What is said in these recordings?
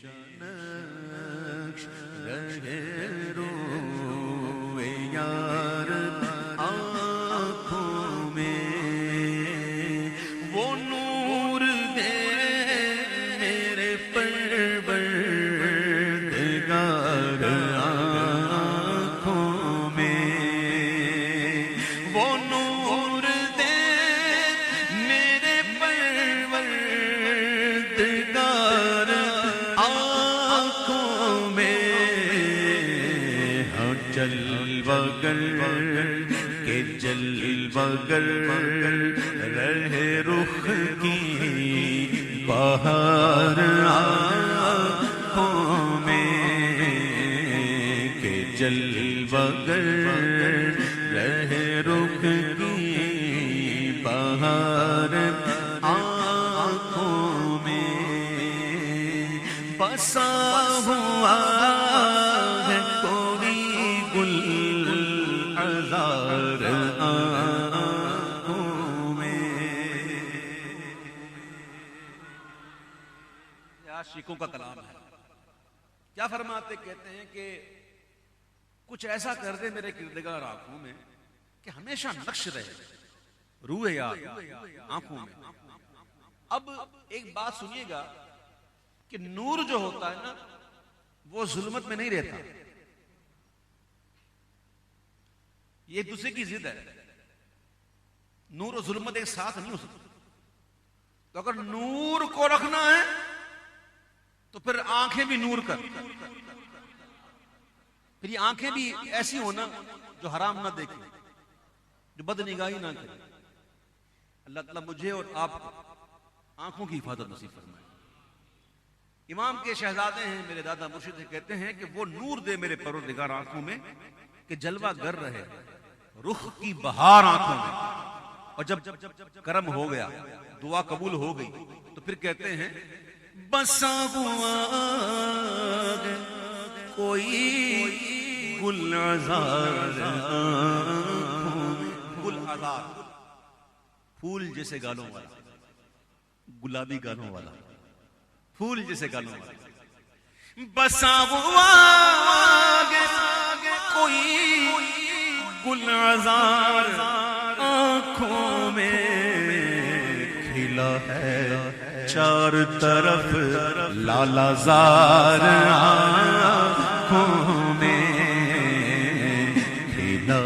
نقش رہے روئے یار آنکھوں میں، وہ نور دے میرے پروردگار آنکھوں میں، وہ نور دے میرے پروردگار آنکھوں میں، ہاں جلوہ گر کہ جلوہ گر رہے رخ کی بہار آنکھوں میں، کہ جلوہ گر رہے رخ کی بہار آنکھوں میں، بسا ہوا ہے کوئی گل عذار آنکھوں میں۔ یہ عاشقوں کا کلام ہے۔ کیا فرماتے کہتے ہیں کہ کچھ ایسا کر دے میرے کردگار آنکھوں میں کہ ہمیشہ نقش رہے روئے یار آنکھوں میں۔ اب ایک بات سنیے گا کہ نور جو ہوتا ہے نا وہ ظلمت میں نہیں رہتا، یہ ایک دوسرے کی ضد ہے۔ نور اور ظلمت ایک ساتھ نہیں ہو سکتی، تو اگر نور کو رکھنا ہے تو پھر آنکھیں بھی نور کر، پھر یہ آنکھیں بھی ایسی ہونا جو حرام نہ دیکھیں، جو بد نگاہی نہ کرے۔ اللہ تعالیٰ مجھے اور آپ کو آنکھوں کی حفاظت نصیب فرمائے۔ امام کے شہزادے ہیں میرے دادا مرشد کہتے ہیں کہ وہ نور دے میرے پروردگار آنکھوں میں کہ جلوہ گر رہے رخ کی بہار آنکھوں میں۔ اور جب کرم ہو گیا، دعا قبول ہو گئی، تو پھر کہتے ہیں بسا ہوا کوئی گل عذار آنکھوں میں۔ گل عذار پھول جیسے گالوں والا، گلابی گالوں والا، پھول جیسے گالوں والا۔ بسا ہوا کوئی گل عذار آنکھوں میں، کھلا ہے چار طرف لالا زار آنکھوں میں، کھلا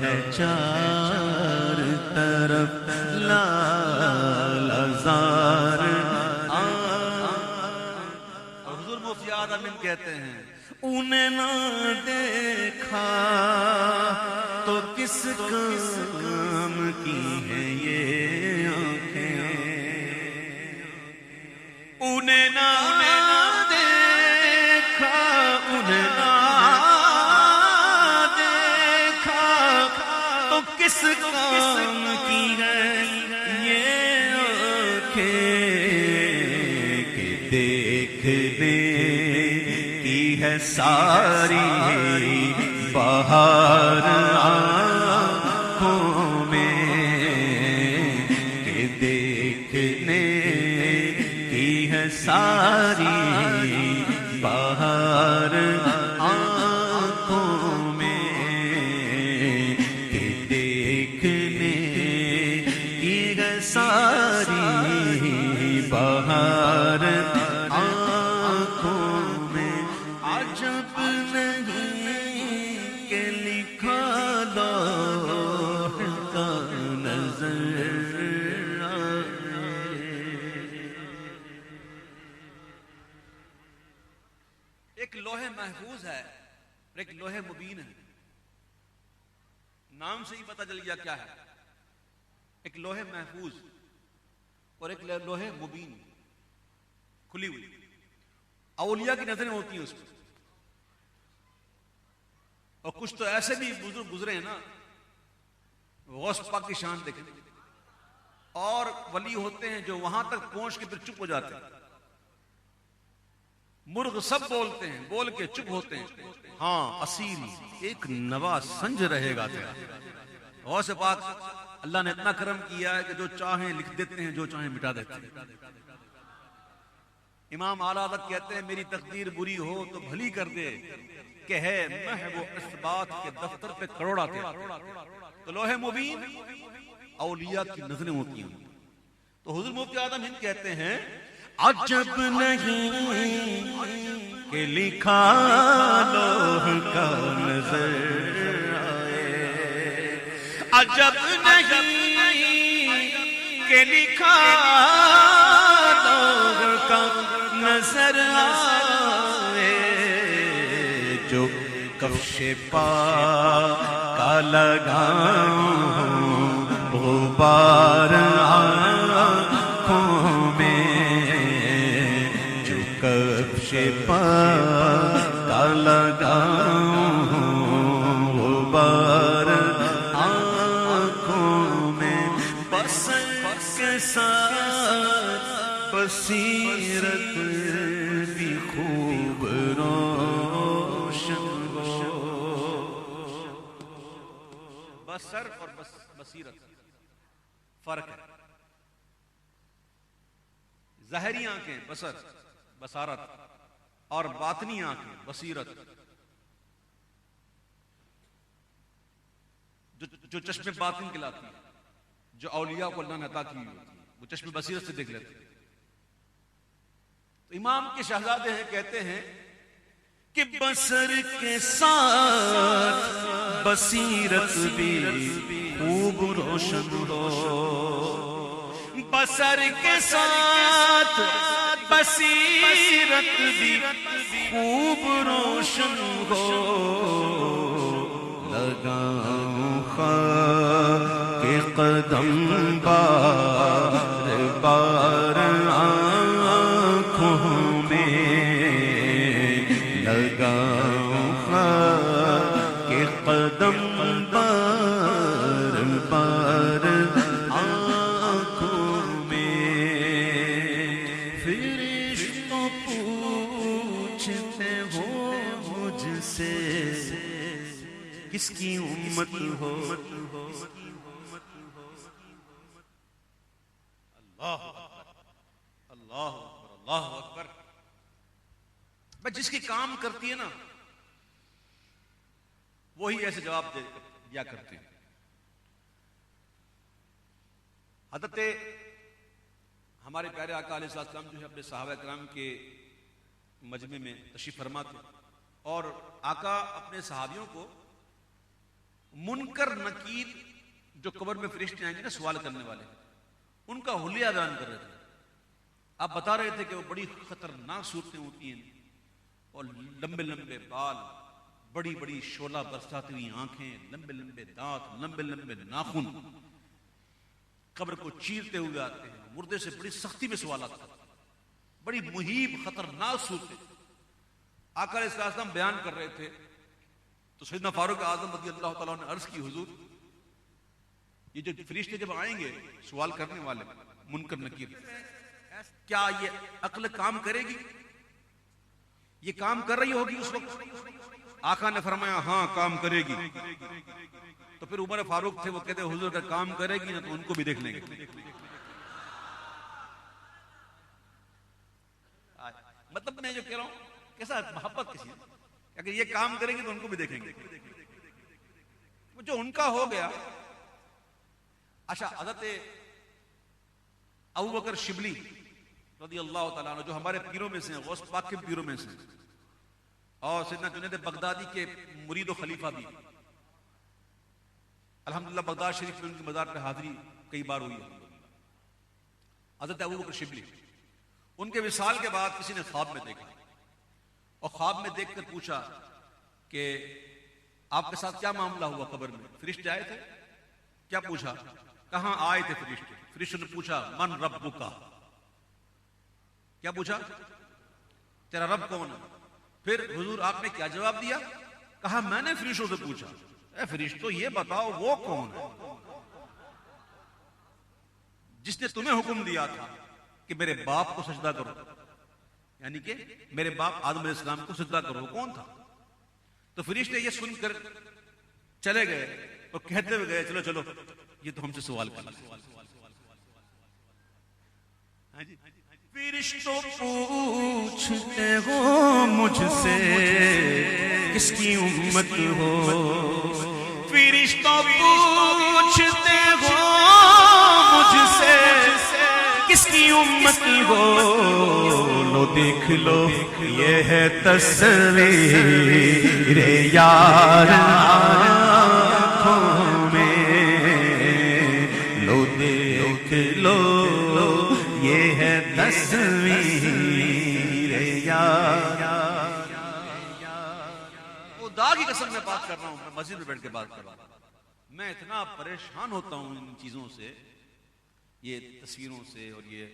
ہے چار طرف لالا زار۔ اور حضور مفتی اعظم امین کہتے ہیں انہیں نہ دیکھا تو کس کام کی ہے یہ آنکھیں، انہیں نہ دیکھا، انہیں نہ دیکھا تو کس کام کی ہے یہ آنکھیں، کہ دیکھنے کی ہے ساری بہار آنکھوں میں، کہ دیکھنے کی ہے ساری بہار آنکھوں میں، کہ دیکھنے کی ہے ساری بہار آنکھوں میں۔ عجب نہیں کہ لکھا لوح کا نظر آئے۔ ایک لوح محفوظ ہے، ایک لوح مبین ہے۔ نام سے ہی پتہ چل گیا کیا ہے، ایک لوح محفوظ اور ایک لوح مبین، کھلی ہوئی۔ اولیاء کی نظریں ہوتی ہیں اس میں، اور کچھ تو ایسے بھی بزرگ گزرے ہیں نا، غوث پاک کی شان دیکھیں، اور ولی ہوتے ہیں جو وہاں تک پہنچ کے پھر چپ ہو جاتے ہیں۔ مرغ سب بولتے ہیں، بول کے چپ ہوتے ہیں، ہاں اصیل ایک نوا سنج رہے گا تیرا۔ غوث پاک اللہ نے اتنا کرم کیا ہے کہ جو چاہیں لکھ دیتے ہیں، جو چاہیں مٹا دیتے ہیں۔ امام اعلیٰ حضرت کہتے ہیں میری تقدیر بری ہو تو بھلی کر دے کہ ہے محو اثبات کے دفتر پہ کروڑ آتے ہیں. تو لوح مبین اولیاء کی نظریں ہوتی ہیں. تو حضور مفتی اعظم ہند کہتے ہیں عجب نہیں کہ لکھا لوح کا نظر آئے، عجب نہیں کہ لکھا لوح کا نظر آئے، جو کفش پا کا لگاؤں غبار آنکھوں میں، جو کفش پا کا لگاؤں غبار آنکھوں میں، بصر کے ساتھ بصیرت بھی خوب روشن ہو. بصر اور بصیرت فرق ہے. ظاہری آنکھیں بصر بصارت اور باطنی آنکھیں بصیرت. جو چشم باطن کہلاتی ہے، جو اولیاء کو اللہ نے عطا کی ہوئی ہوتی ہے، وہ چشم بصیرت سے دیکھ لیتے ہیں. تو امام کے شہزادے ہیں کہتے ہیں کہ بصر کے ساتھ بصیرت بھی خوب روشن ہو، بصر کے ساتھ بصیرت بھی خوب روشن ہو، لگاؤں خاک کے قدم بار بار آنکھوں میں، لگاؤں خاک کے قدم بار بار آنکھوں میں، فرشتوں پوچھتے ہو مجھ سے کس کی امت ہو. اللہ اللہ اللہ اکبر. بس جس کی کام کرتی ہے نا وہی ایسے جواب دیا کرتے ہیں. حضرت ہمارے پیارے آقا علیہ السلام جو ہے اپنے صحابہ کرام کے مجمع میں تشریف فرما تھے، اور آقا اپنے صحابیوں کو منکر نکیر جو قبر میں فرشتے آئیں گے نا سوال کرنے والے، ان کا حلیہ بیان کر رہے تھے. آپ بتا رہے تھے کہ وہ بڑی خطرناک صورتیں ہوتی ہیں، اور لمبے لمبے بال، بڑی بڑی شعلہ برساتی ہوئی آنکھیں، لمبے لمبے دانت، لمبے لمبے ناخن، قبر کو چیرتے ہوئے آتے ہیں. مردے سے بڑی سختی میں سوالات کرتے ہیں، بڑی مہیب خطرناک صورتیں. آقا علیہ السلام بیان کر رہے تھے تو سیدنا فاروق اعظم رضی اللہ تعالیٰ نے عرض کی حضور یہ جو فرشتے جب آئیں گے سوال کرنے والے منکر نکیر، کیا یہ عقل کام کرے گی؟ یہ کام کر رہی ہوگی اس وقت؟ آقا نے فرمایا ہاں کام کرے گی. تو پھر عمر فاروق تھے، وہ کہتے حضور اگر کام کرے گی نا تو ان کو بھی دیکھ لیں گے. مطلب میں جو کہہ رہا ہوں کیسا محبت کسی ہے، اگر یہ کام کریں گے تو ان کو بھی دیکھیں گے. جو ان کا ہو گیا. اچھا، حضرت ابوبکر شبلی رضی اللہ تعالیٰ عنہ جو ہمارے پیروں میں سے ہیں، غوث پاک کے پیروں میں سے ہیں، اور سیدنا جنید بغدادی کے مرید و خلیفہ بھی. الحمدللہ بغداد شریف میں ان کی مزار پہ حاضری کئی بار ہوئی ہے. حضرت ابوبکر شبلی، ان کے وصال کے بعد کسی نے خواب میں دیکھا، اور خواب میں دیکھ کر پوچھا کہ آپ کے ساتھ کیا معاملہ ہوا قبر میں؟ فرشتے آئے تھے؟ کیا پوچھا؟ کہاں آئے تھے فرشتے؟ فرشتے نے پوچھا من ربک، کیا پوچھا؟ تیرا رب کون ہے؟ پھر حضور آپ نے کیا جواب دیا؟ کہا میں نے فرشتوں سے پوچھا اے فرشتوں یہ بتاؤ وہ کون ہے جس نے تمہیں حکم دیا تھا کہ میرے باپ کو سجدہ کرو، یعنی کہ میرے باپ آدم علیہ السلام کو سجدہ کرو، کون تھا؟ تو فرشتے یہ سن کر چلے گئے اور کہتے ہوئے گئے چلو چلو یہ تو ہم سے سوال کر فرشتوں پوچھتے ہو مجھ سے کس کی امت ہو، فرشتوں پوچھتے ہو مجھ سے کس کی امت ہو، لو دیکھ لو یہ ہے تصویر یار آنکھوں میں، لو دیکھ لو یہ ہے تصویر یار۔ وہ داغ کی قسم میں بات کر رہا ہوں، میں مسجد میں بیٹھ کے بات کر رہا ہوں، میں اتنا پریشان ہوتا ہوں ان چیزوں سے، یہ تصویروں سے، اور یہ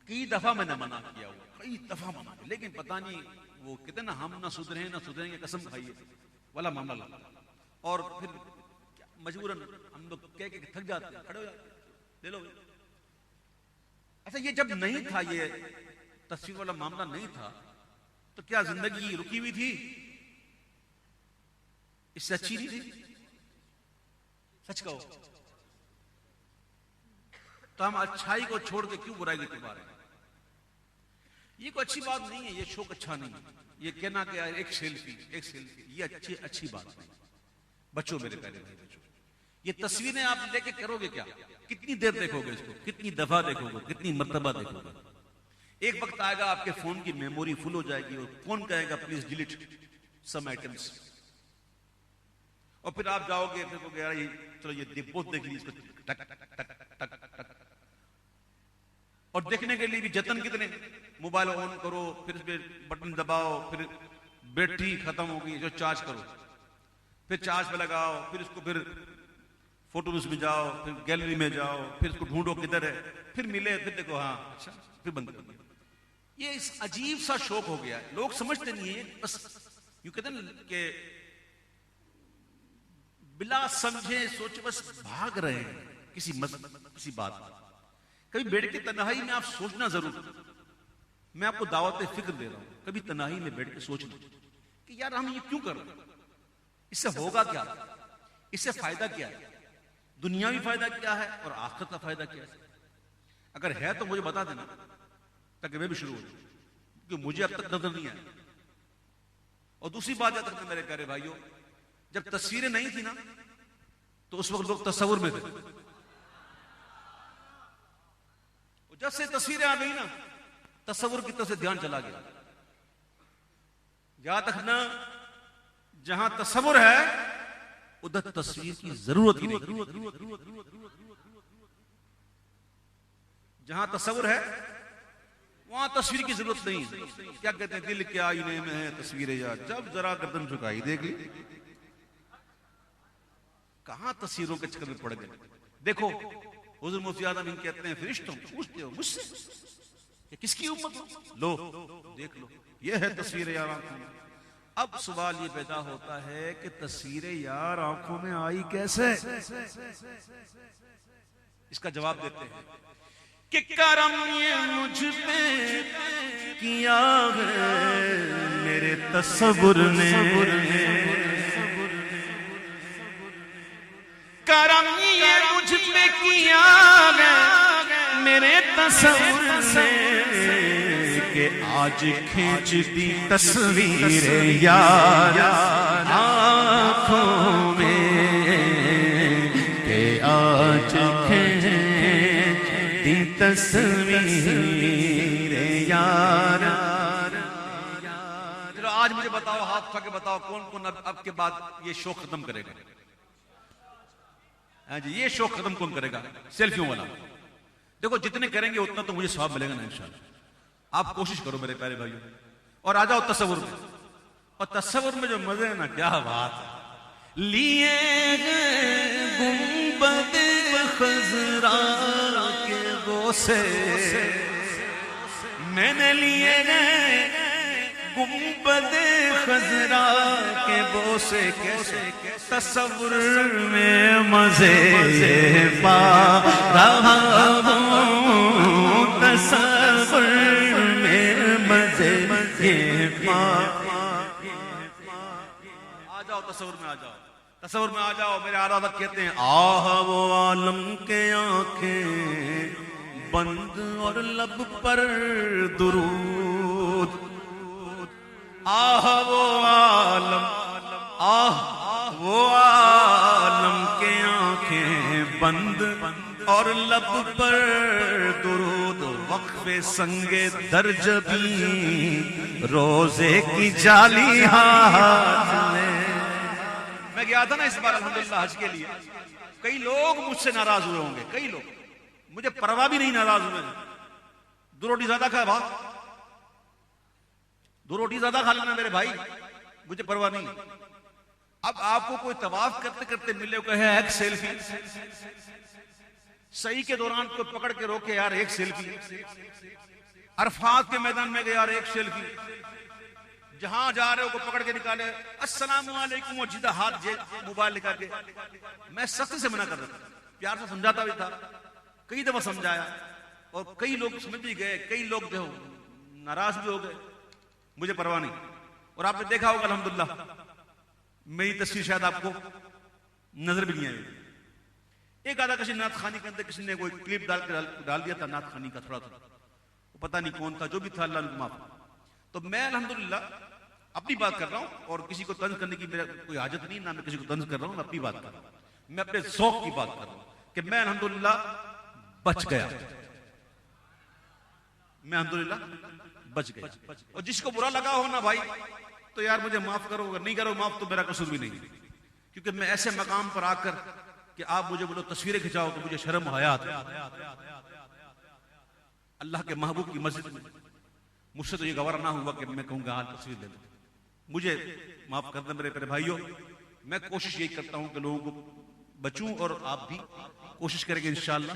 کئی دفعہ میں نے منع کیا ہوا، کئی دفعہ منع کیا، لیکن پتہ نہیں وہ کہتے نا ہم نہ سدھریں گے قسم کھائیے والا معاملہ لگتا، اور پھر مجبوراً ہم لوگ کہہ کے تھک جاتے ہیں، کھڑے ہو جاتے لے لو۔ اچھا یہ جب نہیں تھا، یہ تصویر والا معاملہ نہیں تھا، تو کیا زندگی رکی ہوئی تھی؟ اس سے اچھی نہیں تھی؟ سچ کہو تو ہم اچھائی کو چھوڑ کے کیوں برائی کے بارے میں؟ یہ کوئی اچھی بات نہیں ہے، یہ شوق اچھا نہیں ہے، یہ کہنا کہ ایک سیلفی یہ اچھی بات نہیں۔ بچوں میرے پیارے بھائی بچوں، یہ تصویریں آپ لے کے کرو گے کیا؟ کتنی دیر دیکھو گے اس کو؟ کتنی دفعہ دیکھو گے؟ کتنی مرتبہ دیکھو گے؟ ایک وقت آئے گا آپ کے فون کی میموری فل ہو جائے گی اور فون کہے گا پلیز ڈیلیٹ سم آئٹمس، اور پھر آپ جاؤ گے پھر کہو گے یار چلو یہ بہت دیکھ لی، اس کو ٹک ٹک ٹک ٹک ٹک، اور دیکھنے کے لیے بھی جتن کتنے، موبائل آن کرو، پھر اس پہ بٹن دباؤ، پھر بیٹری ختم ہوگی جو چارج کرو، پھر چارج پہ لگاؤ، پھر اس کو پھر فوٹوز میں جاؤ، پھر گیلری میں جاؤ، پھر اس کو ڈھونڈو کدھر ہے، پھر ملے، پھر دیکھو ہاں اچھا، پھر بند کر دیا۔ یہ اس عجیب سا شوق ہو گیا ہے، لوگ سمجھتے نہیں ہیں، بس یوں کہتے ہیں کہ بلا سمجھے سوچے بس بھاگ رہے ہیں کسی بات۔ کبھی بیٹھ کے تنہائی میں آپ سوچنا ضرور، میں آپ کو دعوت فکر دے رہا ہوں، کبھی تنہائی میں بیٹھ کے سوچنا کہ یار ہم یہ کیوں کر رہے ہیں، اس سے ہوگا کیا، اس سے فائدہ کیا ہے، دنیاوی فائدہ کیا ہے اور آخرت کا فائدہ کیا ہے؟ اگر ہے تو مجھے بتا دینا تاکہ میں بھی شروع ہو جاؤں، کیونکہ مجھے اب تک نظر نہیں آیا۔ اور دوسری بات یاد رکھنا میرے پیارے بھائیوں، جب تصویریں نہیں تھی نا تو اس وقت لوگ تصور میں تھے، جب سے تصویریں آ گئی نا تصور کی طرف سے دھیان چلا گیا۔ یاد رکھنا جہاں تصور ہے ادھر تصویر کی ضرورت ہی نہیں، جہاں تصور ہے وہاں تصویر کی ضرورت نہیں۔ کیا کہتے ہیں، دل کے آئینے میں ہے تصویر یار، جب ذرا گردن جھکائی دیکھ لی، کہاں تصویروں کے چکر میں پڑ گئے۔ دیکھو حضور مفتی اعظم ان کہتے ہیں فرشتوں پوچھتے ہو مجھ سے کہ کس کی امت ہو، لو دیکھ لو یہ ہے تصویر یار آنکھوں میں۔ اب سوال یہ پیدا ہوتا ہے کہ تصویر یار آنکھوں میں آئی کیسے؟ اس کا جواب دیتے ہیں کہ کرم یہ مجھ پہ کیا ہے میرے تصور نے، کرم یہ مجھ پہ کیا ہے میرے تصور نے، کہ آج کھینچ دی تصویر یار آنکھوں میں، کہ آج کھینچ دی تصویر یار۔ چلو آج مجھے بتاؤ، ہاتھ اٹھا کے بتاؤ کون کون اب کے بعد یہ شوق ختم کرے گا؟ ہاں جی، یہ شوق ختم کون کرے گا سیلفیوں والا؟ دیکھو جتنے کریں گے اتنا تو مجھے ثواب ملے گا نا انشاءاللہ۔ آپ کوشش کرو میرے پیارے بھائیوں، اور آ جاؤ تصور میں، اور تصور میں جو مزے ہیں نا کیا بات ہے۔ لیے گنبد خضرا کے بوسے، میں نے لیے گنبد خضرا کے بوسے، کیسے تصور میں مزے پا رہا ہوں، تصور میں مزے پا۔ آ جاؤ تصور میں، آ جاؤ تصور میں، آ جاؤ۔ میرے آرادت کہتے ہیں آہ وہ عالم کے آنکھیں بند اور لب پر درود. آہ وہ عالم، آہ وہ عالم کے آنکھیں بند اور لب پر درود. وقف سنگ درجبی روزے کی جالی ہاتھ میں. میں گیا تھا نا اس بار الحمدللہ حج کے لیے. کئی لوگ مجھ سے ناراض ہوئے ہوں گے، کئی لوگ مجھے پرواہ بھی نہیں، ناراض ہوئے. 2 روٹی زیادہ کھا بھا، 2 روٹی زیادہ کھا لینا میرے بھائی، مجھے پرواہ نہیں. اب آپ کو کوئی طواف کرتے کرتے ملے کہ ہے ایک سیلفی، صحیح کے دوران کوئی پکڑ کے روکے یار ایک سیلفی، عرفات کے میدان میں گئے یار ایک سیلفی، جہاں جا رہے ہو کو پکڑ کے نکالے السلام علیکم اور جیدہ ہاتھ موبائل نکال کے. میں سخت سے منع کر رہا تھا، پیار سے سمجھاتا بھی تھا، کئی دفعہ سمجھایا اور کئی لوگ سمجھ بھی گئے، کئی لوگ جو ناراض بھی ہو گئے. مجھے پرواہ نہیں. اور آپ نے دیکھا ہوگا الحمدللہ میری تصویر شاید آپ کو نظر بھی نہیں آئی. ایک آدھا کسی نعت خوانی کے اندر کسی نے کوئی کلپ ڈال دیا تھا نعت خوانی کا، تھوڑا تھا، پتہ نہیں کون تھا، جو بھی تھا اللہ نے معاف. تو میں الحمدللہ اپنی بات کر رہا ہوں اور کسی کو طنز کرنے کی میرا کوئی حاجت نہیں، نہ میں کسی کو طنز کر رہا ہوں، میں اپنی بات کر رہا ہوں، میں اپنے ذوق کی بات کر رہا ہوں کہ میں الحمدللہ بچ گیا، میں الحمدللہ بچ گیا. اور جس کو برا لگا ہو نا بھائی تو یار مجھے معاف کرو، اگر نہیں کرو معاف تو میرا قصور بھی نہیں. کیونکہ میں ایسے مقام پر آ کر کہ آپ مجھے بولو تصویریں کھچاؤ تو مجھے شرم و حیا آتی ہے. اللہ کے محبوب کی مسجد میں مجھ سے تو یہ گوارا نہ ہوا کہ میں کہوں گا ہاں تصویر لے لو. مجھے معاف کر دیں میرے بھائیوں. میں کوشش یہی کرتا ہوں کہ لوگوں کو بچوں اور آپ بھی کوشش کریں گے انشاءاللہ.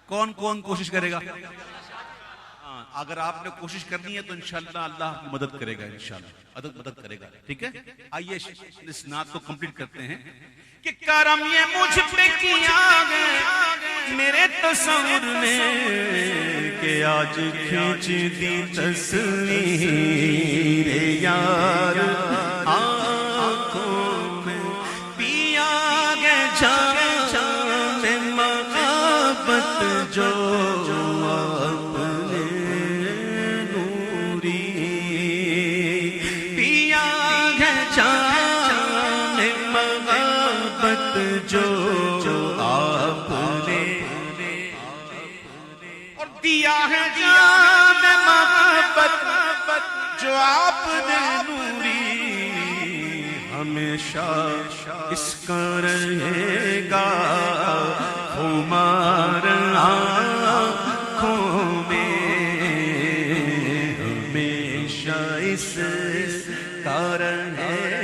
کون کون کوشش کرے گا؟ اگر آپ نے کوشش کرنی ہے تو انشاءاللہ اللہ کی مدد کرے گا، انشاءاللہ مدد کرے گا. ٹھیک ہے، آئیے اس نعت کو کمپلیٹ کرتے ہیں کہ کرم یہ مجھ پہ کیا ہے میرے تصور نے کہ آج کھینچ دی تصویر یار آنکھوں میں پیا گے جام محبت جو جو آپ نے اور دیا ہے جان محبت جو آپ نے نوری ہمیشہ اس کا رہے گا خمار آنکھوں میں ہمیشہ اس کا رہے